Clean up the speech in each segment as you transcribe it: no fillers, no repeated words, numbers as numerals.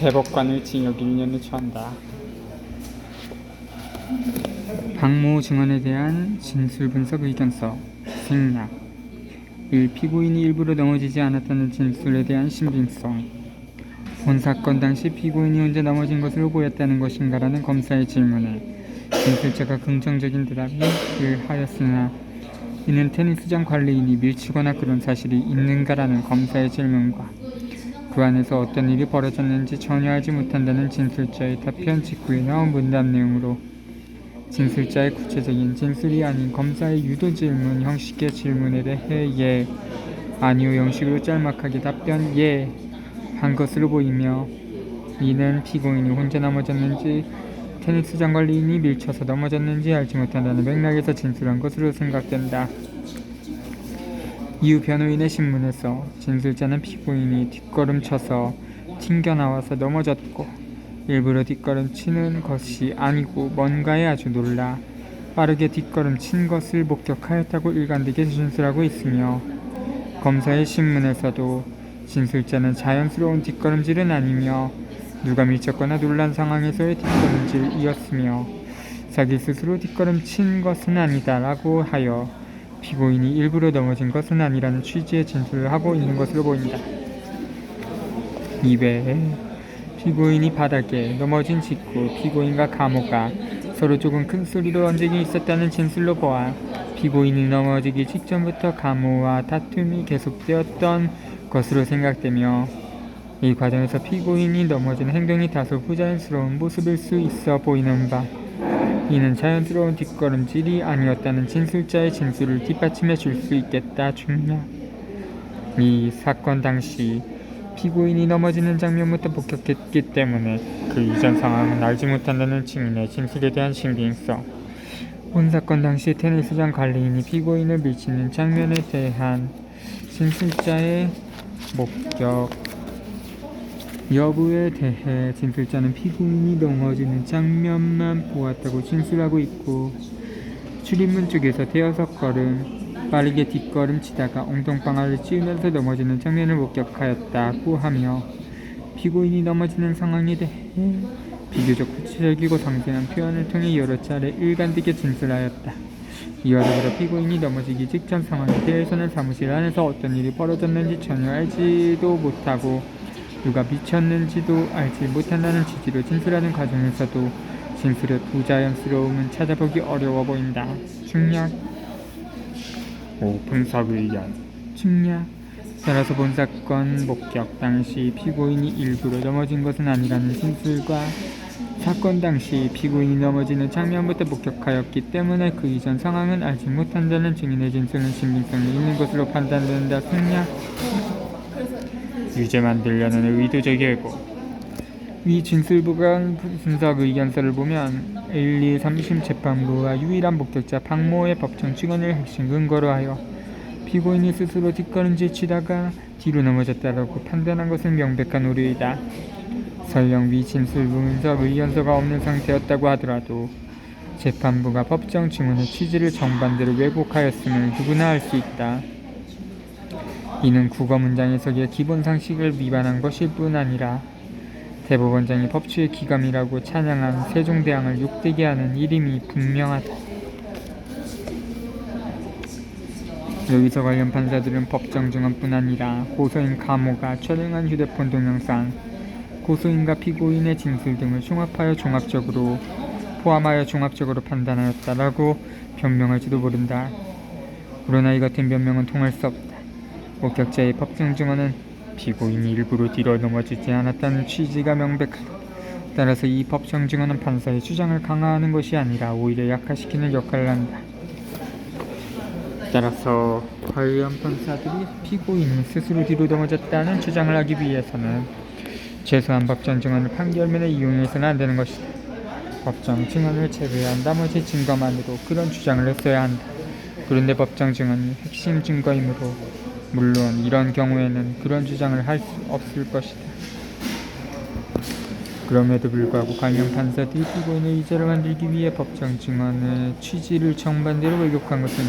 대법관을 징역 1년을 처한다. 박모 증언에 대한 진술 분석 의견서 생략 1. 피고인이 일부러 넘어지지 않았다는 진술에 대한 신빙성. 본 사건 당시 피고인이 혼자 넘어진 것으로 보였다는 것인가라는 검사의 질문에 진술자가 긍정적인 대답을 하였으나 이는 테니스장 관리인이 밀치거나 그런 사실이 있는가라는 검사의 질문과 그 안에서 어떤 일이 벌어졌는지 전혀 알지 못한다는 진술자의 답변 직후에 나온 문답 내용으로 진술자의 구체적인 진술이 아닌 검사의 유도 질문 형식의 질문에 대해 예, 아니요 형식으로 짤막하게 답변 예 한 것으로 보이며 이는 피고인이 혼자 넘어졌는지 테니스장 관리인이 밀쳐서 넘어졌는지 알지 못한다는 맥락에서 진술한 것으로 생각된다. 이후 변호인의 신문에서 진술자는 피고인이 뒷걸음쳐서 튕겨나와서 넘어졌고 일부러 뒷걸음치는 것이 아니고 뭔가에 아주 놀라 빠르게 뒷걸음친 것을 목격하였다고 일관되게 진술하고 있으며 검사의 신문에서도 진술자는 자연스러운 뒷걸음질은 아니며 누가 밀쳤거나 놀란 상황에서의 뒷걸음질이었으며 자기 스스로 뒷걸음친 것은 아니다 라고 하여 피고인이 일부러 넘어진 것은 아니라는 취지의 진술을 하고 있는 것으로 보인다. 이외에 피고인이 바닥에 넘어진 직후 피고인과 가모가 서로 조금 큰 소리로 언쟁이 있었다는 진술로 보아 피고인이 넘어지기 직전부터 가모와 다툼이 계속되었던 것으로 생각되며 이 과정에서 피고인이 넘어진 행동이 다소 부자연스러운 모습일 수 있어 보이는 바 이는 자연스러운 뒷걸음질이 아니었다는 진술자의 진술을 뒷받침해 줄 수 있겠다. 중략 이 사건 당시 피고인이 넘어지는 장면부터 목격했기 때문에 그 이전 상황은 알지 못한다는 증인의 진술에 대한 신빙성. 본 사건 당시 테니스장 관리인이 피고인을 밀치는 장면에 대한 진술자의 목격 여부에 대해 진술자는 피고인이 넘어지는 장면만 보았다고 진술하고 있고 출입문 쪽에서 대여섯 걸음 빠르게 뒷걸음치다가 엉덩방아를 찌우면서 넘어지는 장면을 목격하였다고 하며 피고인이 넘어지는 상황에 대해 비교적 구체적이고 상세한 표현을 통해 여러 차례 일관되게 진술하였다. 이와 더불어 피고인이 넘어지기 직전 상황에 대해서는 사무실 안에서 어떤 일이 벌어졌는지 전혀 알지도 못하고 누가 미쳤는지도 알지 못한다는 취지로 진술하는 과정에서도 진술의 부자연스러움은 찾아보기 어려워 보인다. 중략 5. 분석 의견 중략 따라서 본 사건 목격 당시 피고인이 일부러 넘어진 것은 아니라는 진술과 사건 당시 피고인이 넘어지는 장면부터 목격하였기 때문에 그 이전 상황은 알지 못한다는 증인의 진술은 신빙성이 있는 것으로 판단된다. 승략 유죄 만들려는 의도적 예고. 위 진술부간 분석 의견서를 보면 1, 2, 3심 재판부와 유일한 목격자 박모의 법정 증언을 핵심 근거로 하여 피고인이 스스로 뒷걸음질 치다가 뒤로 넘어졌다라고 판단한 것은 명백한 오류이다. 설령 위 진술부 분석 의견서가 없는 상태였다고 하더라도 재판부가 법정 증언의 취지를 정반대로 왜곡하였음을 누구나 알 수 있다. 이는 국어 문장 해석의 기본 상식을 위반한 것일 뿐 아니라 대법원장이 법치의 기감이라고 찬양한 세종대왕을 욕되게 하는 일임이 분명하다. 여기서 관련 판사들은 법정 증언뿐 아니라 고소인 가모가 촬영한 휴대폰 동영상, 고소인과 피고인의 진술 등을 포함하여 종합적으로 판단하였다라고 변명할지도 모른다. 그러나 이 같은 변명은 통할 수 없다. 목격자의 법정 증언은 피고인이 일부러 뒤로 넘어지지 않았다는 취지가 명백하다. 따라서 이 법정 증언은 판사의 주장을 강화하는 것이 아니라 오히려 약화시키는 역할을 한다. 따라서 관련 판사들이 피고인이 스스로 뒤로 넘어졌다는 주장을 하기 위해서는 최소한 법정 증언을 판결문에 이용해서는 안 되는 것이다. 법정 증언을 제외한 나머지 증거만으로 그런 주장을 했어야 한다. 그런데 법정 증언이 핵심 증거이므로 물론 이런 경우에는 그런 주장을 할 수 없을 것이다. 그럼에도 불구하고 관련 판사들이 피고인의 유죄를 만들기 위해 법정 증언의 취지를 정반대로 왜곡한 것은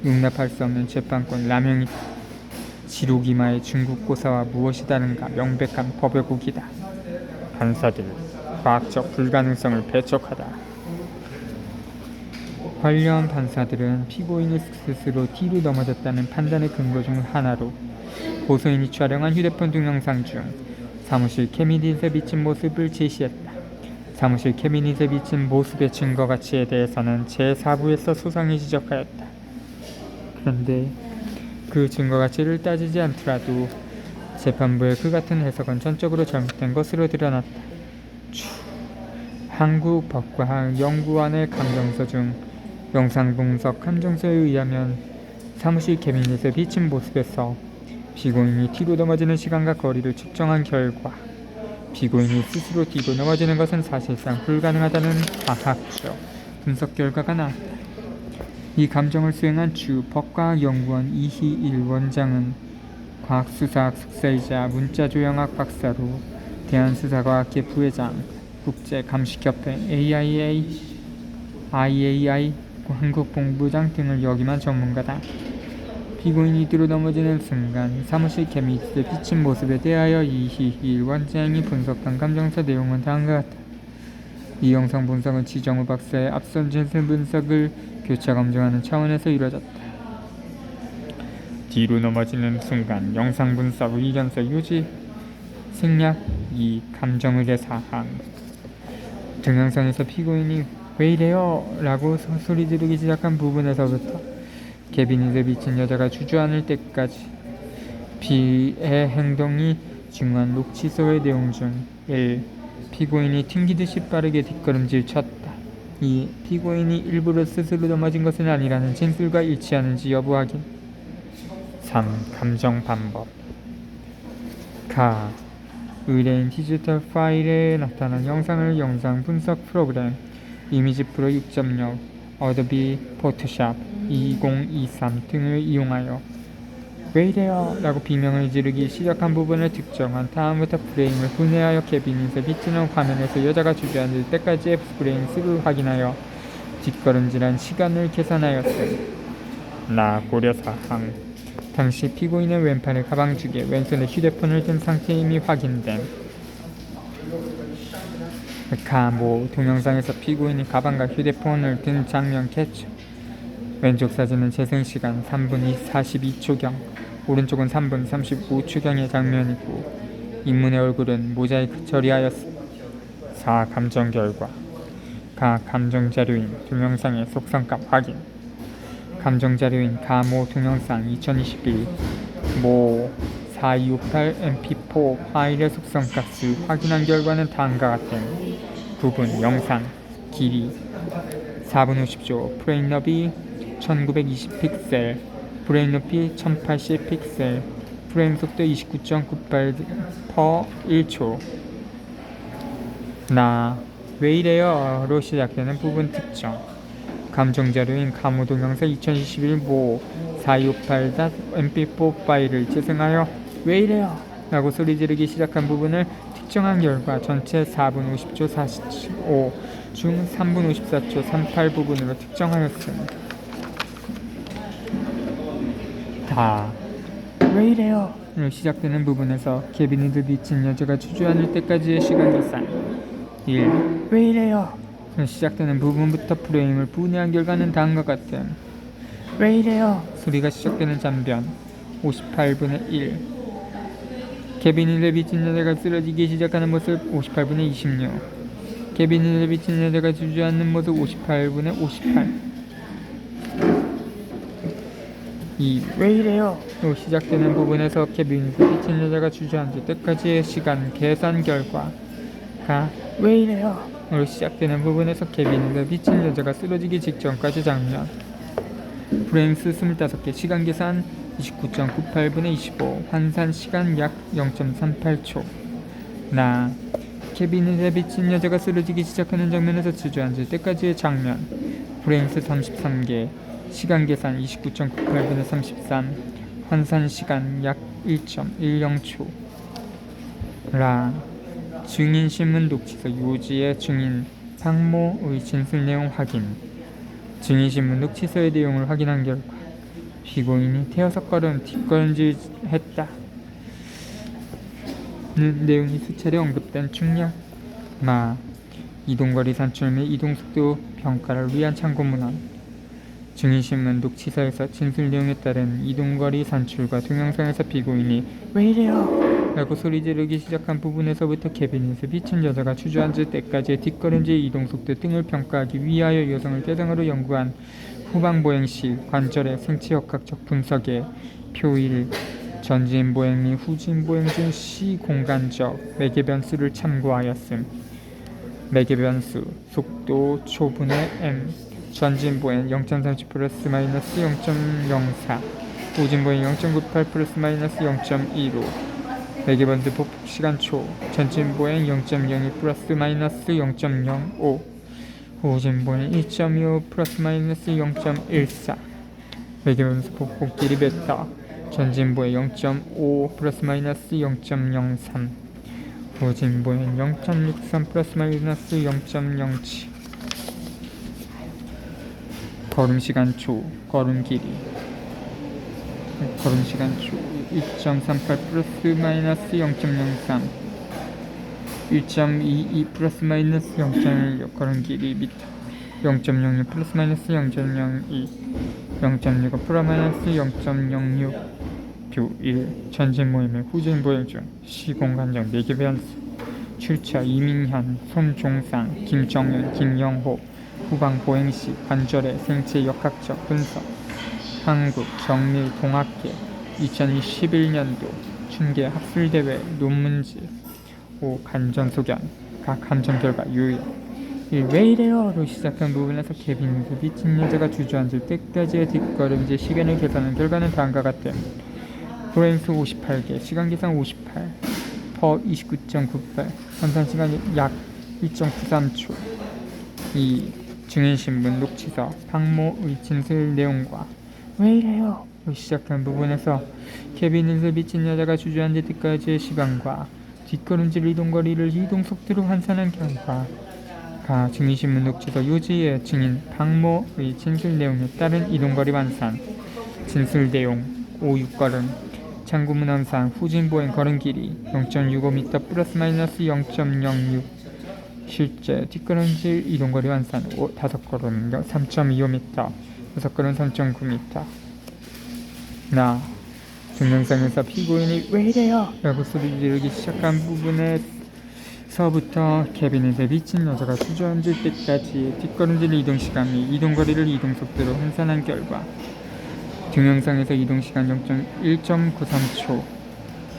용납할 수 없는 재판권 남용이다. 지록이마의 중국 고사와 무엇이 다른가 명백한 법왜곡이다. 판사들 과학적 불가능성을 배척하다. 관련 판사들은 피고인이 스스로 뒤로 넘어졌다는 판단의 근거 중 하나로 고소인이 촬영한 휴대폰 동영상 중 사무실 캐비닛에 비친 모습을 제시했다. 사무실 캐비닛에 비친 모습의 증거 가치에 대해서는 제4부에서 소상히 지적하였다. 그런데 그 증거 가치를 따지지 않더라도 재판부의 그 같은 해석은 전적으로 잘못된 것으로 드러났다. 한국법과연구원의 감정서 중 영상분석 감정서에 의하면 사무실 캐비닛에 비친 모습에서 피고인이 뒤로 넘어지는 시간과 거리를 측정한 결과 피고인이 스스로 뒤로 넘어지는 것은 사실상 불가능하다는 과학적 분석 결과가 나왔다. 이 감정을 수행한 주 법과학연구원 이희일 원장은 과학수사학 석사이자 문자조형학 박사로 대한수사과학회 부회장, 국제감식협회 IAI 한국본부장 등을 역임한 전문가다. 피고인이 뒤로 넘어지는 순간 사무실 캐비닛에 비친 모습에 대하여 이희일 원장이 분석한 감정서 내용은 다음과 같다. 이 영상 분석은 지정우 박사의 앞선 진술 분석을 교차 검증하는 차원에서 이루어졌다. 뒤로 넘어지는 순간 영상 분석 의견서 유지 생략 2. 감정의뢰 사항. 동영상에서 피고인이 왜 이래요? 라고 소리 지르기 시작한 부분에서부터 캐비닛에 비친 여자가 주저앉을 때까지 피의 행동이 중요한 녹취서의 내용 중 1. 피고인이 튕기듯이 빠르게 뒷걸음질 쳤다. 2. 피고인이 일부러 스스로 넘어진 것은 아니라는 진술과 일치하는지 여부 확인. 3. 감정 방법. 의뢰인 디지털 파일에 나타난 영상을 영상 분석 프로그램 이미지 프로 6.0, 어도비 포토샵 2023 등을 이용하여 왜 이래요? 라고 비명을 지르기 시작한 부분을 특정한 다음부터 프레임을 분해하여 캐비닛에 비치는 화면에서 여자가 주저앉을 때까지의 프레임 수를 확인하여 뒷걸음질한 시간을 계산하였음. 고려사항. 당시 피고인의 왼팔의 가방주에 왼손에 휴대폰을 든 상태임이 확인됨. 동영상에서 피고인이 가방과 휴대폰을 든 장면 캡처. 왼쪽 사진은 재생시간 3분 42초경, 오른쪽은 3분 35초경의 장면이고 인물의 얼굴은 모자이크 처리하였습니다. 감정 결과. 감정자료인 동영상의 속성값 확인. 감정자료인 모 동영상 2021 모 4258 mp4 파일의 속성값을 확인한 결과는 다음과 같은 부분 영상 길이 4분 50초, 프레임 너비 1920 픽셀, 프레임 높이 1080 픽셀, 프레임 속도 29.98 per 1초. 왜 이래요? 로 시작되는 부분 특정. 감정자료인 모 동영상 2021 모 4258 mp4 파일을 재생하여 왜 이래요? 라고 소리 지르기 시작한 부분을 특정한 결과 전체 4분 50초 45 중 3분 54초 38 부분으로 특정하였습니다. 왜 이래요? 로 시작되는 부분에서 캐비닛을 비친 여자가 주저앉을 때까지의 시간 계산. 1. 왜 이래요? 시작되는 부분부터 프레임을 분해한 결과는 다음과 같음. 왜 이래요? 소리가 시작되는 장면 58분의 1. 캐비닛에 비친 여자가 쓰러지기 시작하는 모습 58분의 26. 캐비닛에 비친 여자가 주저앉는 모습 58분의 58. 2. 왜 이래요? 로 시작되는 부분에서 캐비닛에 비친 여자가 주저앉을 때까지의 시간 계산 결과가 왜 이래요? 로 시작되는 부분에서 캐비닛에 비친 여자가 쓰러지기 직전까지 장면. 프레임 수 25개, 시간 계산 29.98분의 25, 환산 시간 약 0.38초. 캐비닛에 비친 여자가 쓰러지기 시작하는 장면에서 주저앉을 때까지의 장면. 프레임 수 33개, 시간 계산 29.98분의 33, 환산 시간 약 1.10초. 증인 신문 녹취서 요지의 증인 박모의 진술 내용 확인. 증인 신문 녹취서의 내용을 확인한 결과 피고인이 대여섯 걸음 뒷걸음질 했다는 내용이 수차례 언급된 충격 마. 이동거리 산출 및 이동속도 평가를 위한 참고문헌. 증인신문 녹취서에서 진술 내용에 따른 이동거리 산출과 동영상에서 피고인이 왜 이래요? 라고 소리 지르기 시작한 부분에서부터 캐비닛에 비친 여자가 주저앉을 때까지의 뒷걸음질 이동속도 등을 평가하기 위하여 여성을 대상으로 연구한 후방보행 시 관절의 생체역학적 분석에 표1. 전진보행 및 후진보행 중 시공간적 매개변수를 참고하였음. 매개변수 속도 초분의 m. 전진보행 0.30 플러스 마이너스 0.04, 후진보행 0.98 플러스 마이너스 0.15. 매개변수 보폭시간 초. 전진보행 0.02 플러스 마이너스 0.05, 후진보행 1.25 플러스 마이너스 0.14. 매개변수 보폭 길이 베타. 전진보행 0.5 플러스 마이너스 0.03, 후진보행 0.63 플러스 마이너스 0.07. 걸음시간 초. 걸음 길이 걸음시간 초 1.38 플러스 마이너스 0.03, 1.22 플러스 마이너스 0.16. 걸음 길이 미터 0.06 플러스 마이너스 0.02, 0.65 플러스 마이너스 0.06. 표1. 전진보행 및 후진보행 중 시공간적 매개변수. 출처 이민현, 손종상, 김정윤, 김영호. 후방보행시 관절의 생체역학적 분석. 한국정밀공학계 2021년도 춘계학술대회 논문지. 5. 간전소견. 각 감정결과 요약. 1. 왜 이래요? 로 시작한 부분에서 캐비닛에 비친 여자가 주저앉을 때까지의 뒷걸음질 시간을 계산한 결과는 다음과 같음. 프레임수 58개, 시간계산 58, 퍼 29.98, 환산시간 약 1.93초. 2. 증인신문 녹취서 박모의 진술 내용과 왜 이래요? 로 시작한 부분에서 캐비닛에 비친 여자가 주저앉을 때까지의 시간과 뒷걸음질 이동거리를 이동속도로 환산한 결과 가 증인신문 녹취서 요지의 증인 박모의 진술 내용에 따른 이동거리 환산. 진술 내용 5. 6걸음 참고문헌상 후진보행 걸음길이 0.65m 플러스 마이너스 0.06, 실제 뒷걸음질 이동거리 환산 5걸음 3.25m, 6걸음 3.9m. 나. 동영상에서 피고인이 왜 이래요? 라고 소리 지르기 시작한 부분에서부터 캐비닛에 비친 여자가 주저앉을 때까지 뒷걸음질 이동시간 및 이동거리를 이동속도로 환산한 결과 동영상에서 이동시간 1.93초,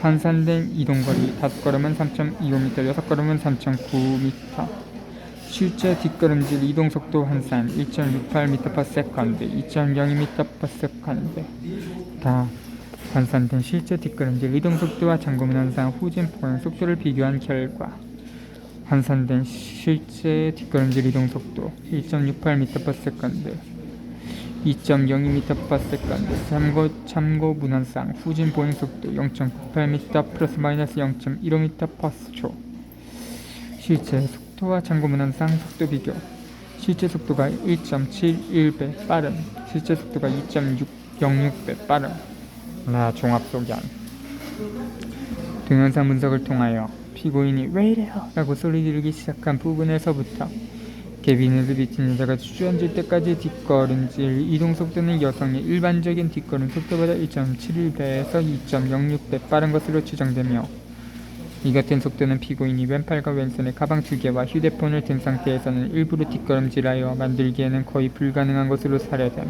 환산된 이동거리 5걸음은 3.25m, 6걸음은 3.9m. 실제 뒷걸음질 이동속도 환산 1.68m/s, 2.02m/s. 다. 환산된 실제 뒷걸음질 이동속도와 참고문헌상 후진보행 속도를 비교한 결과 환산된 실제 뒷걸음질 이동속도 1.68m/s, 2.02m/s. 참고문헌상 후진보행속도 0.98m 플러스 마이너스 0.15m/초. 실제 속도와 참고문헌상 속도 비교. 실제 속도가 1.71배 빠름, 실제 속도가 2.06배 빠름. 종합소견. 동영상 분석을 통하여 피고인이 왜 이래요? 라고 소리 지르기 시작한 부분에서부터 캐비닛에 비친 여자가 주저앉을 때까지 뒷걸음질 이동속도는 여성의 일반적인 뒷걸음 속도보다 1.71배에서 2.06배 빠른 것으로 추정되며, 이 같은 속도는 피고인이 왼팔과 왼손에 가방 2개와 휴대폰을 든 상태에서는 일부러 뒷걸음질하여 만들기에는 거의 불가능한 것으로 사례됨.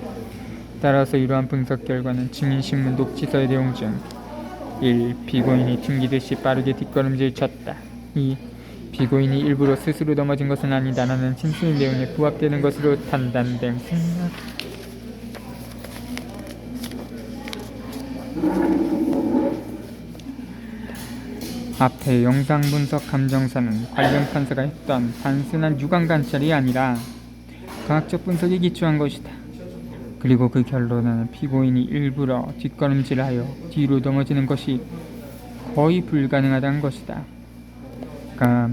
따라서 이러한 분석 결과는 증인신문 녹취서의 내용 중 1. 피고인이 튕기듯이 빠르게 뒷걸음질 쳤다. 2. 피고인이 일부러 스스로 넘어진 것은 아니다라는 진술 내용에 부합되는 것으로 판단됨. 앞에 영상분석 감정사는 관련 판사가 했던 단순한 유감관찰이 아니라 과학적 분석에 기초한 것이다. 그리고 그 결론은 피고인이 일부러 뒷걸음질하여 뒤로 넘어지는 것이 거의 불가능하다는 것이다. 그러니까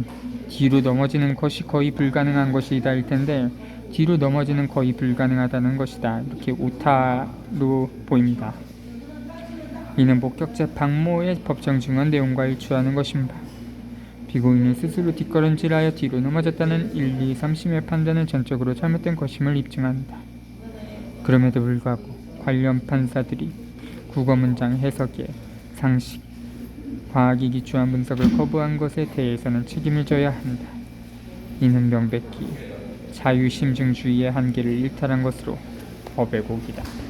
뒤로 넘어지는 것이 거의 불가능한 것이다 일 텐데, 뒤로 넘어지는 거의 불가능하다는 것이다, 이렇게 오타로 보입니다. 이는 목격자 박모의 법정 증언 내용과 일치하는 것입니다. 피고인은 스스로 뒷걸음질하여 뒤로 넘어졌다는 1, 2, 3심의 판단은 전적으로 잘못된 것임을 입증한다. 그럼에도 불구하고 관련 판사들이 국어문장 해석에 상식, 과학이 기초한 분석을 거부한 것에 대해서는 책임을 져야 한다. 이는 명백히 자유심증주의의 한계를 일탈한 것으로 법의 곡이다.